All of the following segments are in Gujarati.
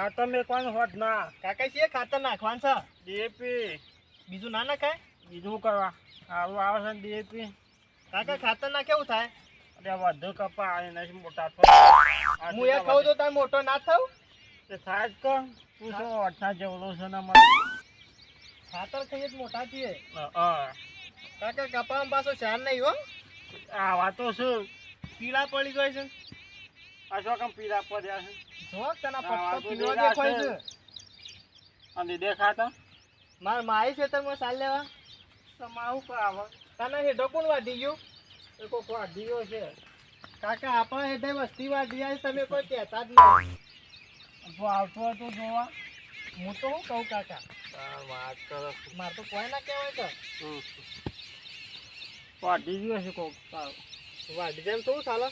ખાતર મેકવાનું હોત ના કાકા છે ખાતર નાખવાનું છે ડીએપી બીજું ના નાખાય બીજું કરવા સારું આવે છે ને ડીએપી કાકા ખાતર ના કેવું થાય એટલે વધુ કપા આવે નથી મોટા હું એ ખાઉં તો તાર મોટો ના થાવ તે થાય જ કર તું શું અઠા જેવડો છે ને મને ખાતર ખાઈએ જ મોટા છીએ હા કાકા કપામાં પાછો શાન નહીં હો આ વાતો શું પીળા પડી જાય છે આ શું કામ પીડા પડ્યા છે જો તને આ પત્તો વાતો પીળો દેખાય દેખાય છે અને દેખાતા માર માઈ છે તમે સાલ લેવા તમારું કામ તને હેઠો કોણ વાઢી ગયું એ કોઈ વાઢીઓ છે કાકા આપણા હેઠે વસ્તી વાઢી આવી તમે કોઈ કહેતા જ નહીં તો આવતો હોય તો જોવા હું તો શું કહું કાકા વાત કરો મારે તો કોઈ ના કહેવાય તો વાઢી ગયો છે કોક સારું વાઢી જાય એમ તો શું ચાલે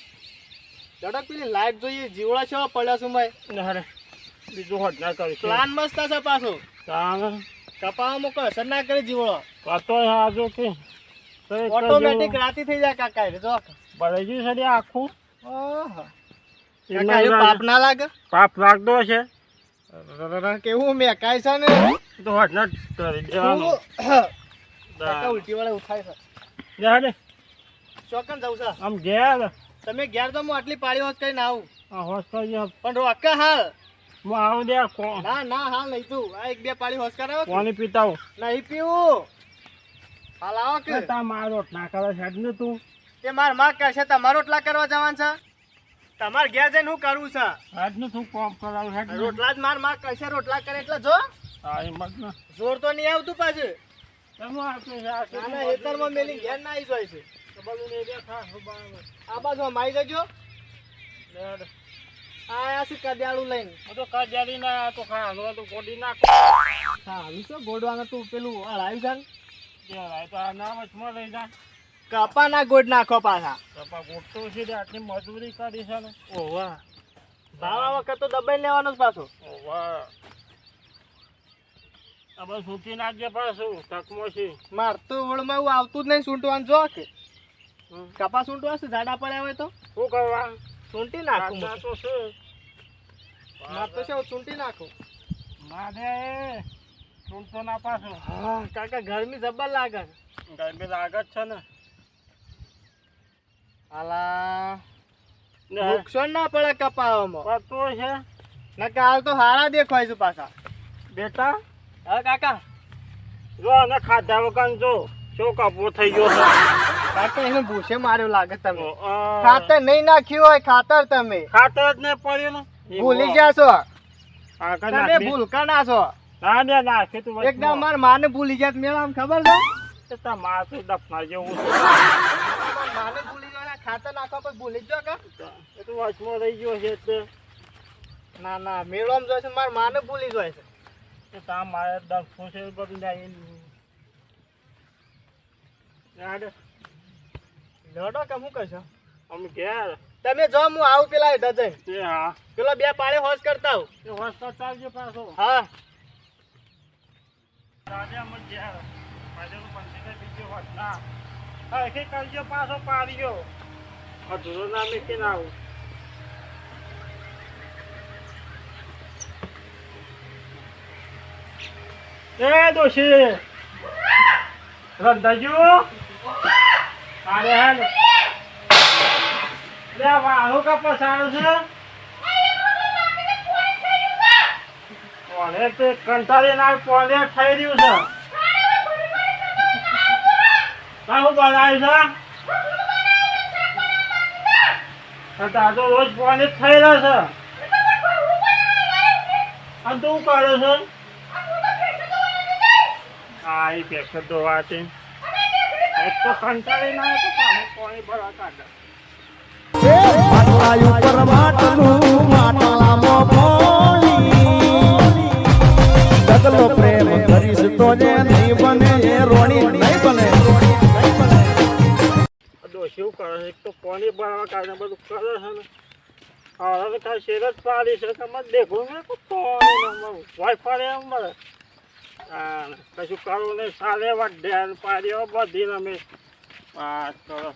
ઝડપ પેલી લાઈટ જોઈએ જીવડા છે પડ્યા છું મેં અરે બીજું હોટ ના કરીશ પ્લાન મસ્ત છે પાછો તાણ કપાવામાં કોઈ અસર ના કરે જીવડો કાતો આજુ કે ઓટોમેટિક રાતી થઈ જાય કાકા એટલે જો ભરાઈ ગયું છે આખું ઓહો કાકા એ પાપ ના લાગે પાપ લાગતો છે કેવું મેકાય છે ને તો હોટ ના કરી દેવાનું કાકા ઉલટી વાળા ઉઠાય છે જા ચોકન જવું છે આમ ઘેર તમે ઘેર તો હું આટલી પાળી હોત કરીને આવું આ હોસ્ટેલ પણ રોકા હાલ હું આવું દે ના ના હાલ નહીં તું આ એક બે પાળી હોશ કરાવો પાણી પીતા હું નહીં પીવું હાલ આવો કે તા મારો ના કરે છે ને તું તે માર માં કહેશે તમારો રોટલા કરવા જવાનું છે તમારે ઘેર જઈને શું કરવું છે આજનું તું કોમ કરાવું છે રોટલા જ માર માં કહેશે રોટલા કરે એટલે જો હા એ મત ના જોર તો નહીં આવતું પાછું તમે આપે છે આના હેતરમાં મેલી ઘેર ના આવી જાય છે બધું ને દેખા બરાબર આ બાજુ માઈ જજો લેડ આ શું કદિયાળું લઈને તો કાજારી ના તો ખાવાનું તો ગોડી નાખ સારું છે ગોડવાનું તું પેલું હળાવ્યું છે આ તો આ નામ જ લઈ જા કપા ના ગોડ નાખો પાછા કપા ગોટતો છે ને આટલી મજૂરી કરી છે ને ઓવા ભાવા વખત તો દબાઈ લેવાનો જ પાછો વાહ હવે સૂટી નાખજે પાછું તકમો છે માર તો વળમાં એવું આવતું જ નહીં સૂંટવાનું જો કે કપા સૂંટવા છે ઝાડા પડ્યા હોય તો શું કરવા સૂંટી નાખું આ તો શું માર તો છે સૂંટી નાખું મારે સૂંટતો ના પાછું હા કાકા ગરમી જબર લાગે ગરમી લાગે જ છે ને હાલા નુકસાન ના પડે કપાવામાં પતો છે નકે હાલ તો હારા દેખાય છે પાછા બેટા હા કાકા જો અને ખાધા વગર જો શું કપો થઈ ગયો છે કાકા એને ભૂસે માર્યો લાગે તમે આ ખાતર નહીં નાખ્યું હોય ખાતર તમે ખાતર જ નહીં પડ્યું ને ભૂલી ગયા છો આગળ તમે નાખી. ભૂલકા ના છો ના ને નાખે તું વચમાં. એકદમ માર માને ભૂલી ગયા મેળા આમ ખબર છે એ તમારે તો દફના જેવું છે. માને ભૂલી ગયા ખાતર નાખવા પર ભૂલી જ કા એ તો વચમાં રહી ગયો છે એટલે ના ના મેળામાં જોઈશે માર માને ભૂલી જાય છે એ તા મારે દફનું છે એ બધું લઈને યાર લડો કે શું કહેશો અમે ઘેર તમે જો હું આવું પેલા ડજન એ હા પેલા બે પાળે હોશ કરતા હું એ હોસ્પિટલ ચાલજો પાછો હા રાજા અમે ઘેર પાછળ બંધીને બીજો હોત ના હા એ કરજો પાછો પાડ્યો અધૂરો ના મેકીને આવું એ દોશી રંધાજુ અરે હેલ લે વાળો કા પસાડો છે કોને તે કંટાળી ના કોને થઈ રહ્યું છે કાહું બનાવ્યું છે આ તો રોજ કોને થઈ રહ્યો છે અને તું કરે છે હા એ પેક્ષ તો વાત એક તો કંટાળી ના તો પાણી પાણી ભરવા કાઢે માટલા ઉપર માટલું માટલામાં પોણી ડગલો પ્રેમ કરીશ તો જે નહીં બને એ રોણી નહીં બને શું કરે છે એક તો પાણી ભરવા કાઢે બધું કરે છે ને હવે તો શેર જ પાડી છે તમે દેખો ને પાણી વાય ફરે એમ મળે હા કશું કરવું નહીં સારે એવા ધ્યાન પાડ્યો બધી અમે વાત કરો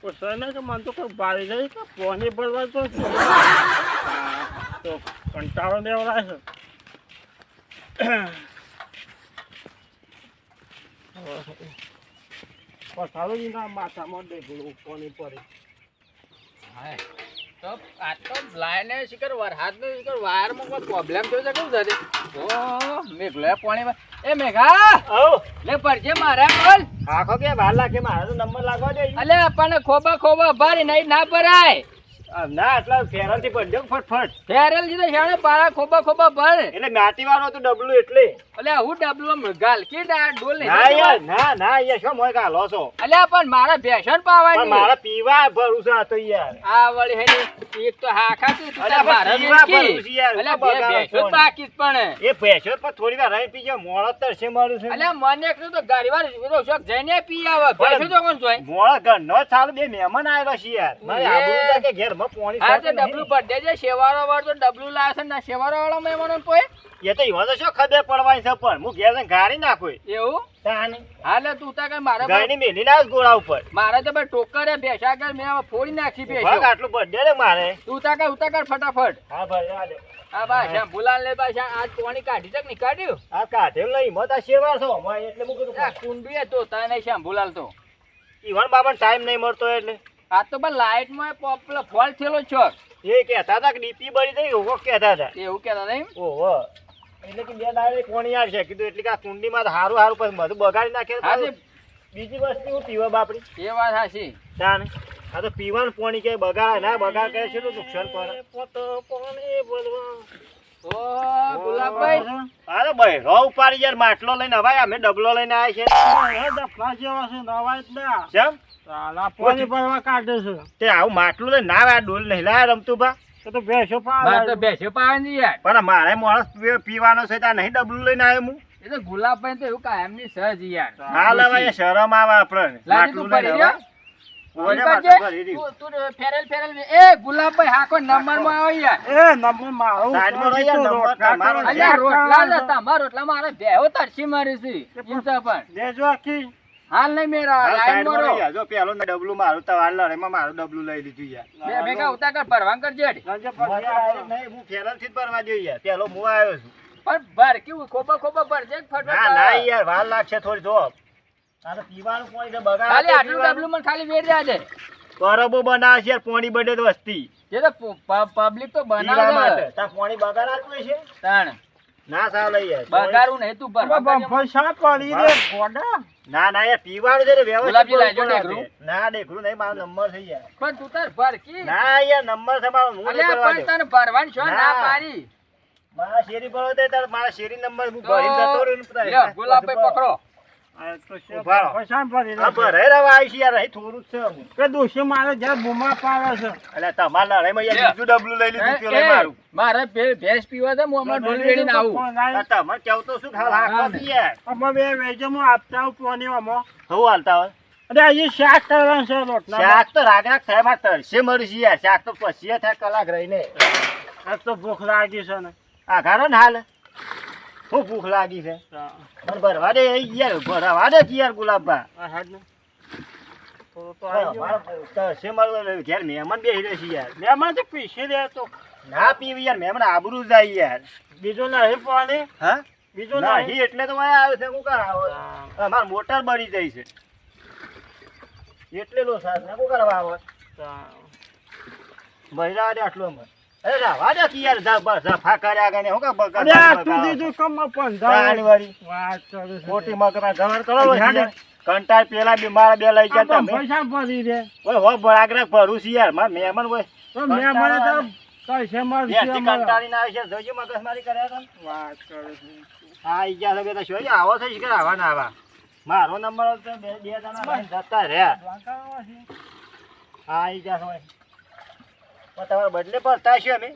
પૂછાય ને કે મને તો કોઈ બારી નહીં કે પાણી ભરવા તો છે. તો કંટાળો દેવડાય છે. પથારો જ ના માથામાં ડેગડું પાણી પડે. હા તો આ તો લાઈને શિખર વરસાદનો શિખર વાયરમાં કોઈ પ્રોબ્લેમ થયો છે કેવું થશે ઓ મેઘલે પાણીમાં એ મેઘા આવો લે પરજે મારા બોલ આખો કે વાર લાગે મારે તો નંબર લાગવા દે. અલે આપણને ખોબા ખોબા ભરી નહીં ના ભરાય ના એટલા ફેરલથી પડજો ફટફટ. ફેરેલ જીધે શાણે પારા ખોબા ખોબા ભર એટલે માટી વાળો તો ડબલું એટલે. અલે હું ડબલો ગાલ કે ડોલ નહીં ના યાર ના યાર શું મોય ગાલો છો. અલે પણ મારા ભેસણ પણ પાવાની મારા પીવા ભરું છે તો યાર. આ વળી હેની એક તો હાખાતી તું અલે તાર પણ મારા પીવા વેચકી. ભરું છે યાર. અલે શું બે બગાડો ભેંસો જ છો? બાકી જ પણ એ ભેંસો પર થોડી વાર રહી પીજો મોળો તરસે મારું છે. અલે મને એકલું તો ગાડીવાર વિરો શોખ જઈને પી આવે ભેંસો તો કોણ જોય મોળો ઘરનો સાલ બે મહેમાન આવેલો છે યાર. મારે આબરૂ છે કે ઘેરમાં પાણી હા છે તે ડબલું ભર દેજે શેવાળો વાળો તો ડબલું લાવે છે ને શેવાળો વાળો મહેમાનો પોય એ તો ઈવા તો શું ખબર પડવાની છે પણ હું ઘેર જઈને ગાડી નાખું. એવું તાની હાલે તું તા કઈ મારા ગાડી મેલી ના ગોળા ઉપર. મારે તો ભાઈ ટોકરે ભેંસા કર મેં ફોડી નાખી ભાગ ભેંસો આટલું બર્થડે રે મારે. તું તા કઈ ઉતા કર ફટાફટ હા ભાઈ આ દે. હા બા શ્યામ ભૂલાલ લે બા શ્યામ આજ પાણી કાઢી તક ની કાઢ્યું આ કાઢેલ નહીં મત આ સેવા છો મોય એટલે હું કીધું આ કુંડુએ તો તા નહીં શ્યામ ભૂલાલ તો ઈવન બાબાને ટાઈમ નહીં મળતો એટલે આ તો બા લાઈટ માં પોપલો ફોલ થયેલો છો એ કહેતા હતા કે ડીપી બળી થઈ ઓવો કહેતા હતા. એવું કેતા નહીં ઓહો એટલે કે બે દાડે કોણી આવશે કીધું એટલે કે આ કુંડીમાં તો હારું હારું પછી બધું બગાડી નાખે. હા તે બીજી વસ્તુ હું પીવા બાપડી એ વાત હાચી તાને આ તો પીવાનું પાણી કે બગાડ ના બગાડ કરે છે તો નુકસાન પડે. ઓ ગુલાબભાઈ અરે ભાઈ રો ઉપાડી યાર માટલો લઈને હવાય અમે ડબલો લઈને આવ્યા છે. કેમ પાણી ભરવા કાઢે છે તે આવું માટલું લઈને ના આવે આ ડોલ નહીં લાય રમતું બા તો ભેંસો મારે તો ભેંસો પાવાની યાર પણ મારે માણસ પીવાનો છે ત્યાં નહીં ડબલું લઈને આવ્યો હું. એ તો ગુલાબભાઈ તો એવું કાયમની સહજ યાર ના લેવાય શરમ આવે આપણને લાજી તું માટલું લઈને ભરી લ્યો. હવા. ઓલે તું માટલું ભરી રહ્યું. તું ફેરેલ ફેરેલ એ ગુલાબભાઈ હાકો નંબર માં આવે યાર સાઈડમાં રહી જા, નંબર તમારો અલ્યા રોટલા જ હતા મારા રોટલા મારે બેહો તરસી મારી છે ઈંચા પણ હાલ નહીં મેરા હાલ લાઈન સાઈડમાં મારો રહી જા. જો પેલો ને ડબલું મારું તો વાર લડેમાં મારું ડબલું લઈ લીધું યાર. બે મેકા ઉતા કર ભરવાં કરજે હેડ. મને direct નહીં, હું ફેરલથી જ ભરવા જોઈએ યાર. પેલો હું આવ્યો છું. પણ ભર કેવું ખોબા ખોબા ભરજે ફટફટ ના ના યાર વાર લાગશે થોડી જો. આ તો પીવાનું પાણી તો બગાડ ખાલી આપે આટલું પીવાનું. ડબલું મને ખાલી વેર જાજે પરબો બનાવે છે યાર પાણી બડે તો વસ્તી જે તો પબ્લિક તો પીવા બનાવે માટે. તાર પાણી બગાડ આપવું છે તાણ ના ચાલે યાર. બગારું નહીં તું ભરવા ના ના યાર પીવાનું છે ને વ્યવસ્થિત ગુલાબજી લાવજો બરોબર આપે. ઢેકરું. ના ઢેકરું નહીં મારો નંબર છે યાર. પણ તું તાર ભર કી ના યાર નંબર છે મારો હું નહીં અલ્યા ભરવા પણ દઉં. તને ભરવાની છો ના ના. પાડી મારા શેરી પર હોય તો તાર મારા શેરી નંબર હું તો ભરીને જતો રહ્યો ને બધા. લ્યો, ગુલાબભાઈ પકડો ઉભા રહો. આ ભરાઈ રહેવા આવી છે યાર, અહીં થોડું જ છે અમુક. અલ્યા તમારા લડાઈમાં યાર લ્યો. બીજું ડબલું લઈ લીધું પેલો એ, મારું. મારે ભેંસ પીવા છે હું હમણાં ઢોલ વેડીને આવું આ તમારે કેવું તો શું ખાવ હાંકવા થી યાર. હું હાલતા હોય શાક તો રાગ થાય મારે તરસે મળી છે યાર. શાક તો પછી થાય કલાક રહીને. ભૂખ લાગી છે ને આ ઘારો ને હાલ હું ભૂખ લાગી છે મને ભરવા દે યાર, ભરવા દે યાર ગુલાબભા. તરસે મારું ઘેર મહેમાન બેસી રહે છે યાર. મેં પીસી દે તો ના પીવી યાર, મહેમાન આબરૂ જાય યાર. બીજું નહીં પાણી હા બીજું નહીં એટલે તો અહીંયા આવે છે. હું કરાવ અમાર મોટર બળી જાય છે એટલે લો સાહેબ ને કરવા આવે બહેરા દે આટલું અમાર. અરે રાવા દે કે યાર જફા કર્યા ગણે હું કા વાળી વાત કરું મોટી મગરા ગવર કરો યાર. કંટાળ પેલા બે મારા બે લઈ ગયા તમે પૈસા ભરી દે ઓય હો બરાગરા ભરું છું યાર. માર મહેમાન હોય મેં મને તો પૈસા બેથી મળશે કંટાળીને આવે છે. જોજો મગજમારી કર્યા તમે. વાત કરું હા ઈ ગયા છે બેટા શું આવો છે કે આવા ના આવા. મારો નંબર હતો બે જણા લઈને જતા રહ્યા. હા ઈ ગયા હોય પણ તમારે બદલે પડતા છે અમે.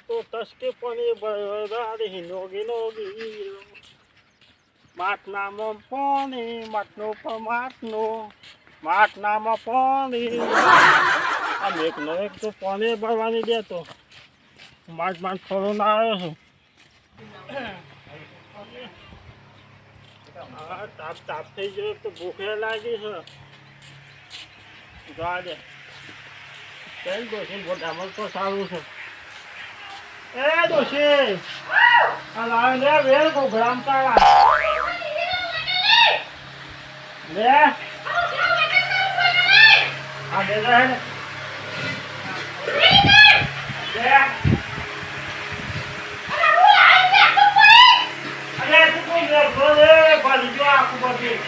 તો તસ્કે પાણી ભરાડી નોગી માટલામાં પાણી માટલું પર માટલામાં પાણી આમ એક નો એક તો પાણી ભરવાની દે તો માટ થોડું ના આવ્યો છું તાપ થઈ ગયો તો ભૂખે લાગી છે જવા દે કઈ ડોશી બોટામાં તો સારું છે એ ડોશી આ લાવે લે વેલ ઘોઘરામ તારા લે આ દે દે લે અરે તું કોઈ લે બોલે બાલી જો આખું બધી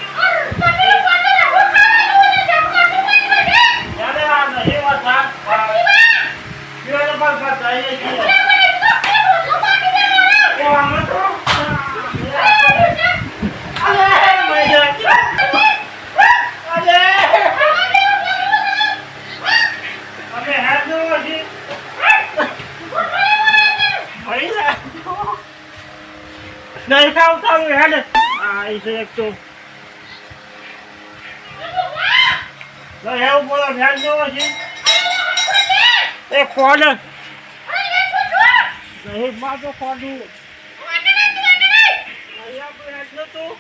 યાર આ નહીં વાત ક્યોં પર બતાઈએ છે ઓ આમ તો અરે મેજે અરે અબે હાજો જી ભાઈ નહીં ખાવતા હું હેડ આ ઈસે એક તો ના એવું બોલો ભેળ જેવો છે એ ખોડ નહીં માં તો ખોડું નહીં આપણે હેડ નતું